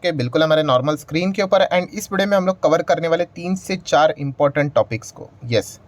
चुके हैं बिल्कुल हमारे नॉर्मल स्क्रीन के ऊपर। एंड इस वीडियो में हम लोग कवर करने वाले 3 से 4 इंपॉर्टेंट टॉपिक्स को। यस,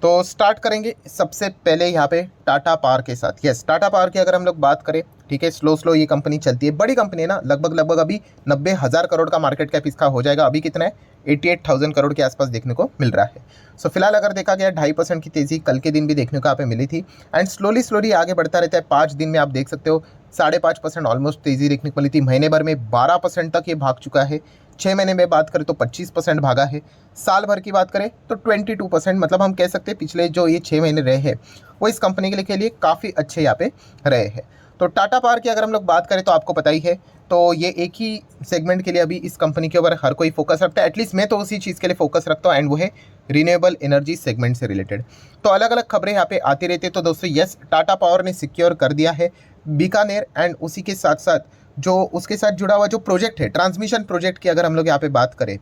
तो स्टार्ट करेंगे सबसे पहले यहाँ पे टाटा पावर के साथ। यस, टाटा पावर की अगर हम लोग बात करें, ठीक है, स्लो ये कंपनी चलती है, बड़ी कंपनी है ना, लगभग अभी 90,000 करोड़ का मार्केट कैप इसका हो जाएगा। अभी कितना है, 88,000 करोड़ के आसपास देखने को मिल रहा है। सो फिलहाल अगर देखा गया 2.5% की तेज़ी कल के दिन भी देखने को यहाँ पे मिली थी। एंड स्लोली आगे बढ़ता रहता है। 5 दिन में आप देख सकते हो 5.5% ऑलमोस्ट तेज़ी देखने को मिली थी। महीने भर में 12% तक ये भाग चुका है। 6 महीने में बात करें तो 25% भागा है। साल भर की बात करें तो 22%, मतलब हम कह सकते हैं पिछले जो ये 6 महीने रहे हैं वो इस कंपनी के लिए काफ़ी अच्छे यहाँ पे रहे हैं। तो टाटा पावर की अगर हम लोग बात करें तो आपको पता ही है, तो ये एक ही सेगमेंट के लिए अभी इस कंपनी के ऊपर हर कोई फोकस रखता है। एटलीस्ट मैं तो उसी चीज़ के लिए फोकस रखता हूँ, एंड वो है रिन्यूएबल एनर्जी सेगमेंट से रिलेटेड। तो अलग अलग खबरें यहाँ पे आती रहती है। तो दोस्तों यस, टाटा पावर ने सिक्योर कर दिया है बीकानेर, एंड उसी के साथ साथ जो उसके साथ जुड़ा हुआ जो प्रोजेक्ट है, ट्रांसमिशन प्रोजेक्ट की अगर हम लोग यहाँ पे बात करें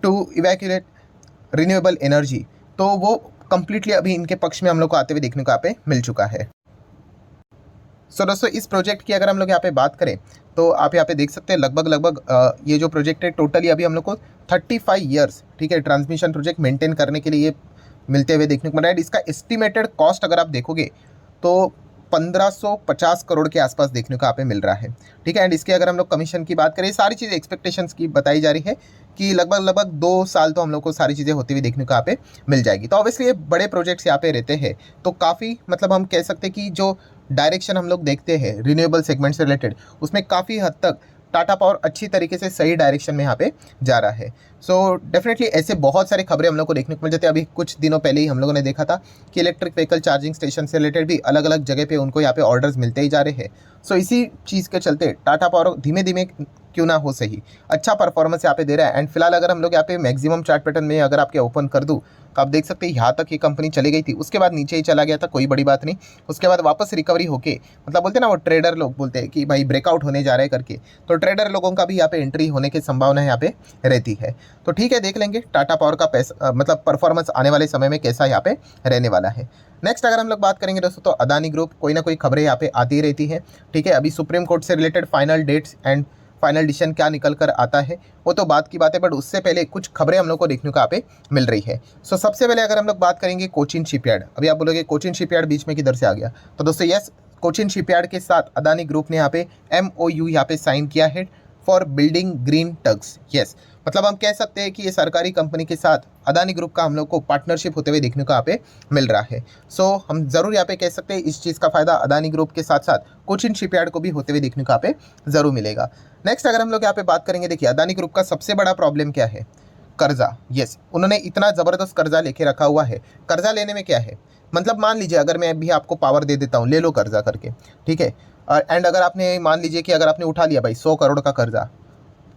टू इवैक्यूएट रिन्यूएबल एनर्जी, तो वो कंप्लीटली अभी इनके पक्ष में हम लोग को आते हुए देखने को यहाँ पे मिल चुका है। सो दोस्तों इस प्रोजेक्ट की अगर हम लोग यहाँ पे बात करें तो आप यहाँ पे देख सकते हैं लगभग ये जो प्रोजेक्ट है टोटली अभी हम लोग को 35 ईयर्स, ठीक है, ट्रांसमिशन प्रोजेक्ट मेंटेन करने के लिए ये मिलते हुए देखने को मिल रहा है। इसका एस्टिमेटेड कॉस्ट अगर आप देखोगे तो 1550 करोड़ के आसपास देखने को यहाँ पे मिल रहा है, ठीक है। एंड इसके अगर हम लोग कमीशन की बात करें, सारी चीज़ एक्सपेक्टेशंस की बताई जा रही है कि लगभग 2 साल तो हम लोग को सारी चीज़ें होती हुई देखने को यहाँ पे मिल जाएगी। तो ऑब्वियसली ये बड़े प्रोजेक्ट्स यहाँ पे रहते हैं, तो काफ़ी मतलब हम कह सकते हैं कि जो डायरेक्शन हम लोग देखते हैं रिन्यूएबल सेगमेंट से रिलेटेड, उसमें काफ़ी हद तक टाटा पावर अच्छी तरीके से सही डायरेक्शन में यहाँ पे जा रहा है। सो डेफिनेटली ऐसे बहुत सारी खबरें हम लोग को देखने को मिल जाती है। अभी कुछ दिनों पहले ही हम लोगों ने देखा था कि इलेक्ट्रिक व्हीकल चार्जिंग स्टेशन से रिलेटेड भी अलग अलग जगह पे उनको यहाँ पे ऑर्डर्स मिलते ही जा रहे हैं। सो इसी चीज़ के चलते टाटा पावर धीमे धीमे क्यों ना हो सही अच्छा परफॉर्मेंस यहाँ पे दे रहा है। एंड फिलहाल अगर हम लोग यहाँ पे मैक्सिमम चार्ट पैटर्न में अगर आपके ओपन कर दूँ तो आप देख सकते हैं यहाँ तक ये कंपनी चली गई थी, उसके बाद नीचे ही चला गया था, कोई बड़ी बात नहीं। उसके बाद वापस रिकवरी होके, मतलब बोलते हैं ना वो ट्रेडर लोग बोलते हैं कि भाई ब्रेकआउट होने जा रहा है करके, तो ट्रेडर लोगों का भी यहाँ पे एंट्री होने की संभावना यहाँ पे रहती है। तो ठीक है, देख लेंगे टाटा पावर का पैसा मतलब परफॉर्मेंस आने वाले समय में कैसा यहाँ पे रहने वाला है। नेक्स्ट अगर हम लोग बात करेंगे दोस्तों तो अदानी ग्रुप, कोई ना कोई खबरें यहाँ पे आती रहती है, ठीक है। अभी सुप्रीम कोर्ट से related final dates and final decision क्या निकल कर आता है वो तो बात की बात है, बट उससे पहले कुछ खबरें हम लोग को देखने को यहाँ पे मिल रही है। सो सबसे पहले अगर हम लोग बात करेंगे कोचिन शिपयार्ड, अभी आप बोलोगे कोचिन शिपयार्ड बीच में किधर से आ गया, तो दोस्तों यस, कोचिन शिपयार्ड के साथ अदानी ग्रुप ने यहाँ पे MOU यहाँ पे साइन किया है for building green tugs. Yes, मतलब हम कह सकते हैं कि ये सरकारी कंपनी के साथ अदानी ग्रुप का हम लोग को पार्टनरशिप होते हुए देखने को यहाँ पे मिल रहा है। सो हम ज़रूर यहाँ पे कह सकते हैं इस चीज़ का फ़ायदा अदानी ग्रुप के साथ साथ कोचिन शिपयार्ड को भी होते हुए देखने को यहाँ पे ज़रूर मिलेगा। नेक्स्ट अगर हम लोग यहाँ पे बात करेंगे, देखिए अदानी ग्रुप का सबसे बड़ा प्रॉब्लम क्या है, कर्जा। यस, उन्होंने इतना ज़बरदस्त कर्जा लेके रखा हुआ है। कर्जा लेने में क्या है, मतलब मान लीजिए अगर मैं भी आपको पावर दे देता हूँ, ले लो कर्जा करके, ठीक है, एंड अगर आपने मान लीजिए कि अगर आपने उठा लिया भाई 100 करोड़ का कर्जा,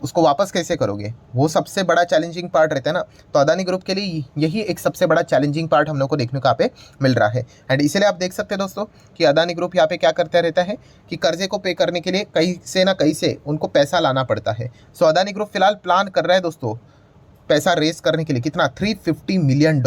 उसको वापस कैसे करोगे, वो सबसे बड़ा चैलेंजिंग पार्ट रहता है ना। तो अदानी ग्रुप के लिए यही एक सबसे बड़ा चैलेंजिंग पार्ट हम लोग को देखने को यहाँ पे मिल रहा है। एंड इसलिए आप देख सकते हैं दोस्तों कि अदानी ग्रुप यहाँ पे क्या करता रहता है कि कर्जे को पे करने के लिए कहीं से ना कहीं से उनको पैसा लाना पड़ता है। सो अदानी ग्रुप फिलहाल प्लान कर रहा है दोस्तों पैसा रेस करने के लिए, कितना, $350 मिलियन।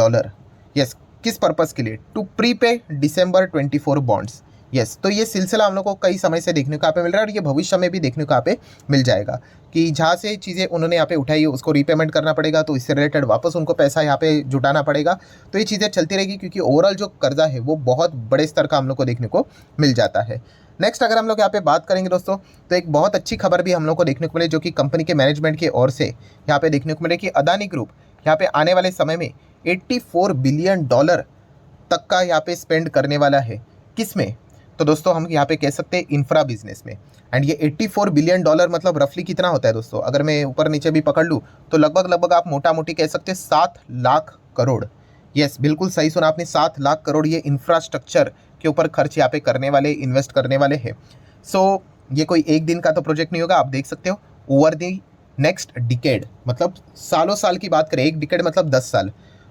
यस, किस पर्पज़ के लिए, to prepay December 24 bonds. Yes, तो ये सिलसिला हम लोग को कई समय से देखने को यहाँ पे मिल रहा है, और ये भविष्य में भी देखने को यहाँ पे मिल जाएगा कि जहाँ से चीज़ें उन्होंने यहाँ पे उठाई है उसको रीपेमेंट करना पड़ेगा, तो इससे रिलेटेड वापस उनको पैसा यहाँ पे जुटाना पड़ेगा। तो ये चीज़ें चलती रहेगी क्योंकि ओवरऑल जो कर्जा है वो बहुत बड़े स्तर का हम लोग को देखने को मिल जाता है। नेक्स्ट अगर हम लोग यहाँ पे बात करेंगे दोस्तों तो एक बहुत अच्छी खबर भी हम लोग को देखने को मिले, जो कि कंपनी के मैनेजमेंट की ओर से यहाँ पे देखने को मिले कि अदानी ग्रुप यहाँ पे आने वाले समय में $84 बिलियन तक का यहाँ पे स्पेंड करने वाला है। किस में, तो दोस्तों हम यहाँ पे कह सकते हैं इंफ्रा बिजनेस में। एंड ये $84 बिलियन मतलब रफली कितना होता है दोस्तों, अगर मैं ऊपर नीचे भी पकड़ लूँ तो लगभग आप मोटा मोटी कह सकते हैं 7 लाख करोड़। यस, बिल्कुल सही सुना आपने, 7 लाख करोड़ ये इंफ्रास्ट्रक्चर के ऊपर खर्च यहाँ पे करने वाले, इन्वेस्ट करने वाले हैं। सो ये कोई एक दिन का तो प्रोजेक्ट नहीं होगा, आप देख सकते हो ओवर दी नेक्स्ट डिकेड, मतलब सालों साल की बात करें, एक डिकेड मतलब 10 साल।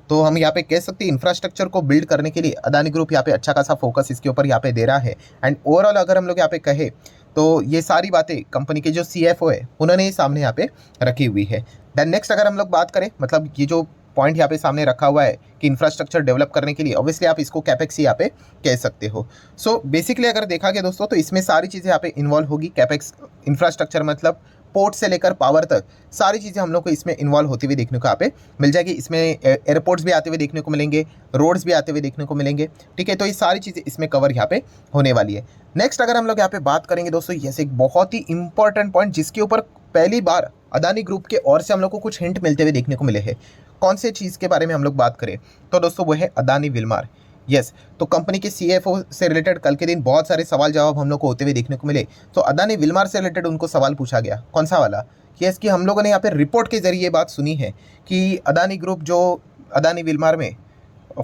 तो हम यहाँ पे कह सकते हैं इंफ्रास्ट्रक्चर को बिल्ड करने के लिए अदानी ग्रुप यहाँ पे अच्छा खासा फोकस इसके ऊपर यहाँ पे दे रहा है। एंड ओवरऑल अगर हम लोग यहाँ पे कहें तो ये सारी बातें कंपनी के जो CFO है उन्होंने सामने यहाँ पे रखी हुई है। देन नेक्स्ट अगर हम लोग बात करें, मतलब ये जो पॉइंट यहाँ पे सामने रखा हुआ है कि इंफ्रास्ट्रक्चर डेवलप करने के लिए, ऑब्वियसली आप इसको कैपेक्स ही यहाँ पे कह सकते हो। सो बेसिकली अगर देखा गया दोस्तों तो इसमें सारी चीज़ें यहाँ पे इन्वॉल्व होगी। कैपेक्स इंफ्रास्ट्रक्चर मतलब पोर्ट से लेकर पावर तक सारी चीज़ें हम लोग को इसमें इन्वॉल्व होती हुई देखने को यहाँ पे मिल जाएगी। इसमें एयरपोर्ट्स भी आते हुए देखने को मिलेंगे, रोड्स भी आते हुए देखने को मिलेंगे, ठीक है। तो ये सारी चीज़ें इसमें कवर यहाँ पे होने वाली है। नेक्स्ट अगर हम लोग यहाँ पे बात करेंगे दोस्तों, ये एक बहुत ही इंपॉर्टेंट पॉइंट जिसके ऊपर पहली बार अदानी ग्रुप के ओर से हम लोग को कुछ हिंट मिलते हुए देखने को मिले हैं। कौन से चीज़ के बारे में हम लोग बात करें तो दोस्तों वो है अदानी विल्मार। यस, तो कंपनी के सीएफओ से रिलेटेड कल के दिन बहुत सारे सवाल जवाब हम लोग को होते हुए देखने को मिले। तो अदानी विल्मार से रिलेटेड उनको सवाल पूछा गया, कौन सा वाला, यस, कि हम लोगों ने यहाँ पे रिपोर्ट के जरिए बात सुनी है कि अदानी ग्रुप जो अदानी विल्मार में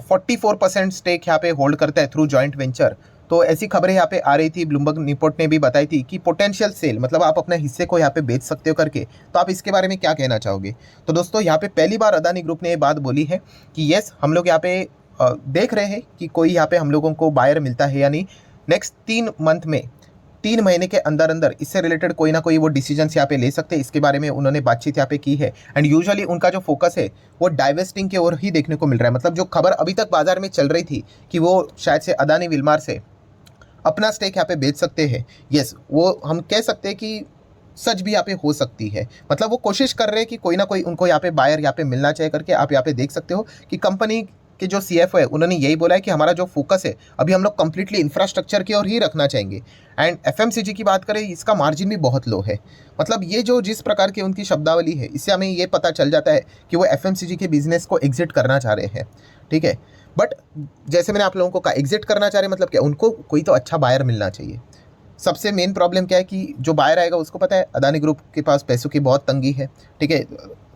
44% स्टेक यहाँ पे होल्ड करता है थ्रू जॉइंट वेंचर। तो ऐसी खबरें यहाँ पे आ रही थी, ब्लूमबर्ग रिपोर्ट ने भी बताई थी कि पोटेंशियल सेल मतलब आप अपने हिस्से को यहाँ पे बेच सकते हो करके। तो आप इसके बारे में क्या कहना चाहोगे? तो दोस्तों यहाँ पे पहली बार अदानी ग्रुप ने ये बात बोली है कि यस, हम लोग यहाँ पे देख रहे हैं कि कोई यहाँ पे हम लोगों को बायर मिलता है, यानी नेक्स्ट 3 महीने के अंदर अंदर इससे रिलेटेड कोई ना कोई वो डिसीजंस यहाँ पे ले सकते हैं। इसके बारे में उन्होंने बातचीत यहाँ पे की है। एंड यूजुअली उनका जो फोकस है वो डाइवेस्टिंग की ओर ही देखने को मिल रहा है। मतलब जो खबर अभी तक बाजार में चल रही थी कि वो शायद से अदानी विल्मार से अपना स्टेक यहाँ पे बेच सकते हैं, यस, वो हम कह सकते हैं कि सच भी यहाँ पे हो सकती है। मतलब वो कोशिश कर रहे हैं कि कोई ना कोई उनको यहाँ पे बायर यहाँ पे मिलना चाहिए करके। आप यहाँ पे देख सकते हो कि कंपनी के जो सीएफओ है उन्होंने यही बोला है कि हमारा जो फोकस है अभी हम लोग कंप्लीटली इंफ्रास्ट्रक्चर की ओर ही रखना चाहेंगे। एंड एफएमसीजी की बात करें, इसका मार्जिन भी बहुत लो है। मतलब ये जो जिस प्रकार की उनकी शब्दावली है, इससे हमें ये पता चल जाता है कि वो एफएमसीजी के बिजनेस को एग्जिट करना चाह रहे हैं, ठीक है। बट जैसे मैंने आप लोगों को कहा, एग्जिट करना चाह रहे मतलब क्या, उनको कोई तो अच्छा बायर मिलना चाहिए। सबसे मेन प्रॉब्लम क्या है कि जो बायर आएगा उसको पता है अदानी ग्रुप के पास पैसों की बहुत तंगी है, ठीक है,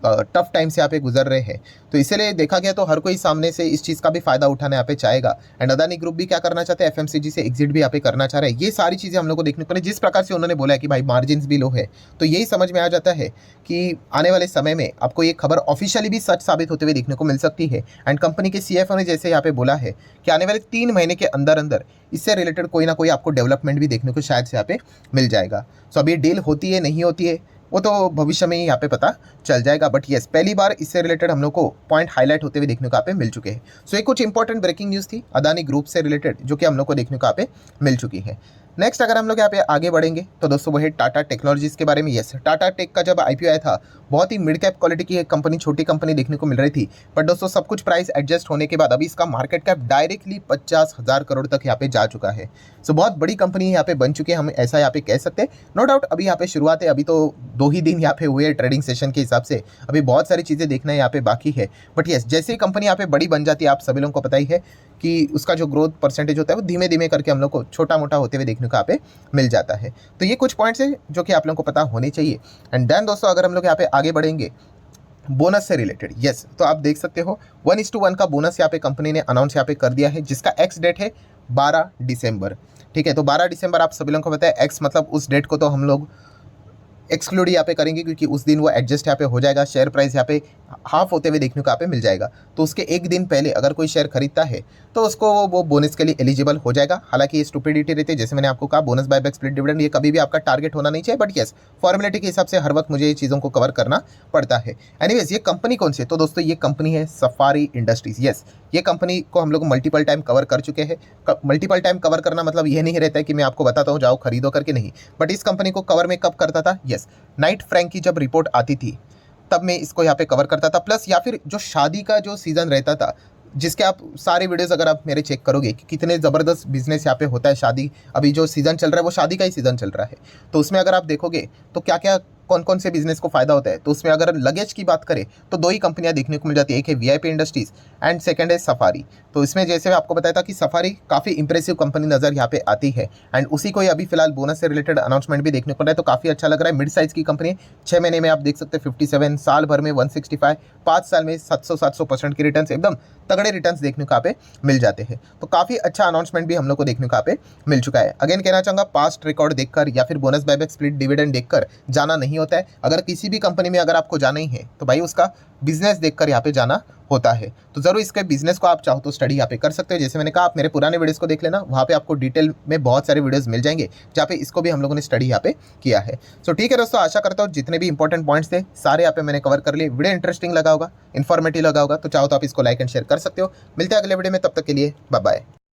टफ टाइम से यहाँ पे गुजर रहे हैं। तो इसीलिए देखा गया तो हर कोई सामने से इस चीज़ का भी फायदा उठाना यहाँ पे चाहेगा। एंड अदानी ग्रुप भी क्या करना चाहते हैं, एफएमसीजी से एग्जिट भी यहाँ पे करना चाह रहे हैं। ये सारी चीज़ें हम लोग को देखने को मिले। जिस प्रकार से उन्होंने बोला है कि भाई मार्जिन भी लो है, तो यही समझ में आ जाता है कि आने वाले समय में आपको ये खबर ऑफिशियली भी सच साबित होते हुए देखने को मिल सकती है। एंड कंपनी के सीएफओ ने जैसे यहाँ पे बोला है कि आने वाले 3 महीने के अंदर अंदर इससे रिलेटेड कोई ना कोई आपको डेवलपमेंट भी देखने को शायद से यहाँ पे मिल जाएगा। सो अब ये डील होती है नहीं होती है वो तो भविष्य में ही यहाँ पे पता चल जाएगा। बट यस, पहली बार इससे रिलेटेड हम लोग को पॉइंट हाईलाइट होते हुए देखने को यहाँ पे मिल चुके हैं। सो ये कुछ इंपॉर्टेंट ब्रेकिंग न्यूज़ थी अदानी ग्रुप से रिलेटेड जो कि हम लोग को देखने को यहाँ पे मिल चुकी है। नेक्स्ट अगर हम लोग यहाँ पे आगे बढ़ेंगे तो दोस्तों वो है टाटा टेक्नोलॉजीज़ के बारे में। यस, टाटा टेक का जब आईपीओ आया था बहुत ही मिड कैप क्वालिटी की एक कंपनी, छोटी कंपनी देखने को मिल रही थी। बट दोस्तों सब कुछ प्राइस एडजस्ट होने के बाद अभी इसका मार्केट कैप डायरेक्टली 50,000 करोड़ तक यहाँ पे जा चुका है। सो बहुत बड़ी कंपनी यहाँ पे बन चुकी है, हम ऐसा यहाँ पे कह सकते हैं। नो डाउट अभी यहाँ पे शुरुआत है, अभी तो 2 ही दिन यहाँ पे हुए हैं ट्रेडिंग सेशन के हिसाब से, अभी बहुत सारी चीज़ें देखना है यहाँ पे बाकी है। बट यस, जैसे ही कंपनी यहाँ पे बड़ी बन जाती है, आप सभी लोगों को पता ही है कि उसका जो ग्रोथ परसेंटेज होता है वो धीमे धीमे करके हम लोग को छोटा मोटा होते हुए देखने को यहाँ पे मिल जाता है। तो ये कुछ पॉइंट्स हैं जो कि आप लोगों को पता होने चाहिए। एंड देन दोस्तों अगर हम लोग यहाँ पे आगे बढ़ेंगे बोनस से रिलेटेड, यस, तो आप देख सकते हो 1:1 का बोनस यहाँ पे कंपनी ने अनाउंस यहाँ पे कर दिया है, जिसका एक्स डेट है 12 दिसंबर, ठीक है। तो 12 दिसंबर आप सभी लोगों को पता है, एक्स मतलब उस डेट को तो हम लोग एक्सक्लूड यहाँ पे करेंगे क्योंकि उस दिन वो एडजस्ट यहाँ पे हो जाएगा, शेयर प्राइस यहाँ पे हाफ होते हुए देखने को यहाँ पे मिल जाएगा। तो उसके एक दिन पहले अगर कोई शेयर खरीदता है तो उसको वो बोनस के लिए एलिजिबल हो जाएगा। हालांकि ये स्टुपिडिटी रहती है, जैसे मैंने आपको कहा बोनस बायबैक स्प्लिट डिविडेंड ये कभी भी आपका टारगेट होना नहीं चाहिए। बट यस, फॉर्मेलिटी के हिसाब से हर वक्त मुझे ये चीज़ों को कवर करना पड़ता है। एनीवेज, ये कंपनी कौन सी है? तो दोस्तों ये कंपनी है सफारी इंडस्ट्रीज। यस, ये कंपनी को हम लोग मल्टीपल टाइम कवर कर चुके हैं। मल्टीपल टाइम कवर करना मतलब ये नहीं रहता है कि मैं आपको बताता हूँ जाओ खरीदो करके, नहीं। बट इस कंपनी को कवर में कब करता था? यस, नाइट फ्रैंक की जब रिपोर्ट आती थी तब मैं इसको यहाँ पे कवर करता था। प्लस या फिर जो शादी का जो सीज़न रहता था, जिसके आप सारे वीडियोस अगर आप मेरे चेक करोगे कि कितने ज़बरदस्त बिजनेस यहाँ पे होता है। शादी, अभी जो सीज़न चल रहा है वो शादी का ही सीज़न चल रहा है। तो उसमें अगर आप देखोगे तो क्या क्या कौन कौन से बिजनेस को फायदा होता है, तो उसमें अगर लगेज की बात करें तो 2 ही कंपनियां देखने को मिल जाती है, एक है वीआईपी इंडस्ट्रीज एंड सेकंड है सफारी। तो इसमें जैसे मैं आपको बताया था कि सफारी काफ़ी इंप्रेसिव कंपनी नज़र यहाँ पे आती है। एंड उसी को ही अभी फिलहाल बोनस से रिलेटेड अनाउंसमेंट भी देखने को मिल रहा है, तो काफ़ी अच्छा लग रहा है। मिड साइज़ की कंपनी, 6 महीने में आप देख सकते हैं 57, साल भर में 165, 5 साल में 700% की रिटर्न, एकदम तगड़े रिटर्न्स देखने को यहाँ पे मिल जाते हैं। तो काफ़ी अच्छा अनाउंसमेंट भी हम लोग को देखने को यहाँ पे मिल चुका है। अगेन कहना चाहूँगा, पास्ट रिकॉर्ड देखकर या फिर बोनस बायबैक स्प्लिट डिविडेंड देखकर जाना नहीं होता है। अगर किसी भी कंपनी में अगर आपको जाना ही है तो भाई उसका बिजनेस देखकर यहाँ पे जाना होता है। तो जरूर इसके बिजनेस को आप चाहो तो स्टडी यहाँ पे कर सकते हो। जैसे मैंने कहा, आप मेरे पुराने वीडियोस को देख लेना, वहाँ पे आपको डिटेल में बहुत सारे वीडियोस मिल जाएंगे जहाँ पे इसको भी हम लोगों ने स्टडी यहाँ पे किया है। सो ठीक है दोस्तों, आशा करता हूँ जितने भी इंपॉर्टेंट पॉइंट्स थे सारे यहाँ पे मैंने कवर कर लिए। वीडियो इंटरेस्टिंग लगा होगा, इन्फॉर्मेटिव लगा होगा, तो चाहो तो आप इसको लाइक एंड शेयर कर सकते हो। मिलते हैं अगले वीडियो में, तब तक के लिए बाय बाय।